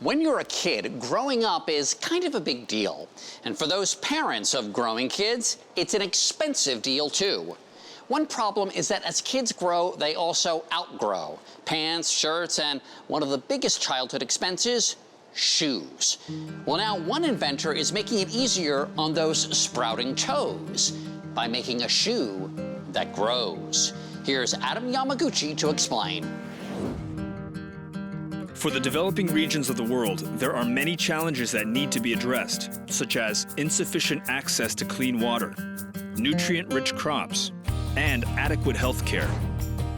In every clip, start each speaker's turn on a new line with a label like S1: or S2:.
S1: When you're a kid, growing up is kind of a big deal. And for those parents of growing kids, it's an expensive deal too. One problem is that as kids grow, they also outgrow pants, shirts, and one of the biggest childhood expenses, shoes. Well, now one inventor is making it easier on those sprouting toes by making a shoe that grows. Here's Adam Yamaguchi to explain.
S2: For the developing regions of the world, there are many challenges that need to be addressed, such as insufficient access to clean water, nutrient-rich crops, and adequate health care.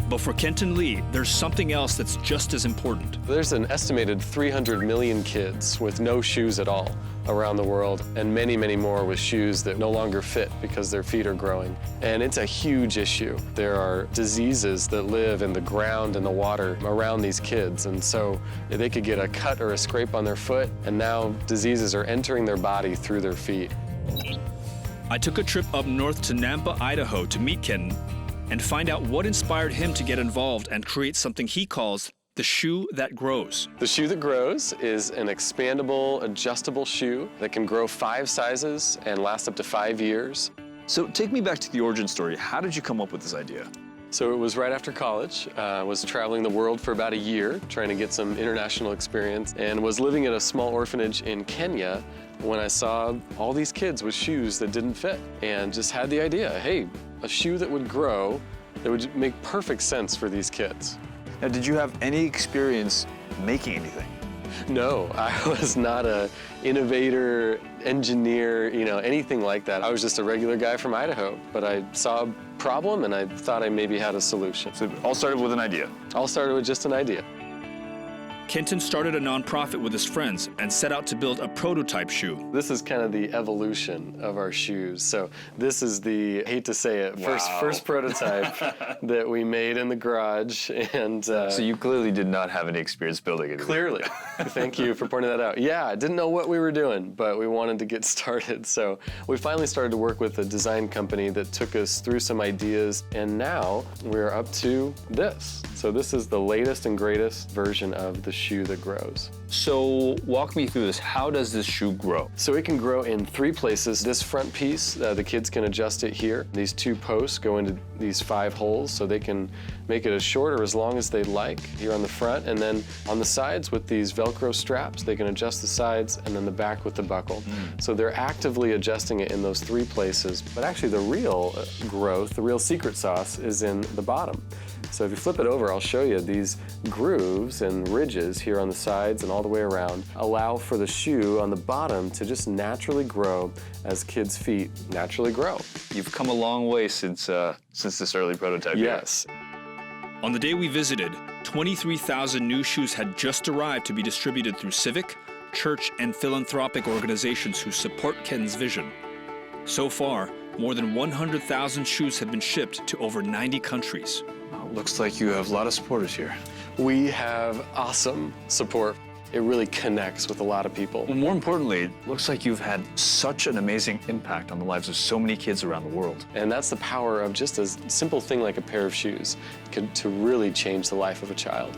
S2: But for Kenton Lee, there's something else that's just as important.
S3: There's an estimated 300 million kids with no shoes at all around the world, and many, many more with shoes that no longer fit because their feet are growing. And it's a huge issue. There are diseases that live in the ground and the water around these kids, and so they could get a cut or a scrape on their foot, and now diseases are entering their body through their feet.
S2: I took a trip up north to Nampa, Idaho to meet Kenton and find out what inspired him to get involved and create something he calls the shoe that grows.
S3: The shoe that grows is an expandable, adjustable shoe that can grow 5 sizes and last up to 5 years.
S4: So take me back to the origin story. How did you come up with this idea?
S3: So it was right after college. I was traveling the world for about a year, trying to get some international experience, and was living at a small orphanage in Kenya when I saw all these kids with shoes that didn't fit, and just had the idea, hey, a shoe that would grow, that would make perfect sense for these kids.
S4: Now, did you have any experience making anything?
S3: No, I was not an innovator, engineer, anything like that. I was just a regular guy from Idaho, but I saw a problem and I thought I maybe had a solution.
S4: So it all started with an idea?
S3: All started with just an idea.
S2: Kenton started a nonprofit with his friends and set out to build a prototype shoe.
S3: This is kind of the evolution of our shoes. So this is the, hate to say it, first prototype that we made in the garage. And
S4: so you clearly did not have any experience building it.
S3: Clearly. Thank you for pointing that out. Yeah, I didn't know what we were doing, but we wanted to get started. So we finally started to work with a design company that took us through some ideas, and now we're up to this. So this is the latest and greatest version of the shoe that grows.
S4: So walk me through this. How does this shoe grow?
S3: So it can grow in 3 places. This front piece, the kids can adjust it here. These 2 posts go into these 5 holes, so they can make it as short or as long as they'd like here on the front. And then on the sides with these Velcro straps, they can adjust the sides, and then the back with the buckle. So they're actively adjusting it in those 3 places. But actually the real growth, the real secret sauce is in the bottom. So if you flip it over, I'll show you these grooves and ridges here on the sides and all the way around allow for the shoe on the bottom to just naturally grow as kids' feet naturally grow.
S4: You've come a long way since this early prototype.
S3: Yes.
S2: On the day we visited, 23,000 new shoes had just arrived to be distributed through civic, church, and philanthropic organizations who support Kenton's vision. So far, more than 100,000 shoes have been shipped to over 90 countries.
S4: Looks like you have a lot of supporters here.
S3: We have awesome support. It really connects with a lot of people.
S4: Well, more importantly, it looks like you've had such an amazing impact on the lives of so many kids around the world.
S3: And that's the power of just a simple thing like a pair of shoes to really change the life of a child.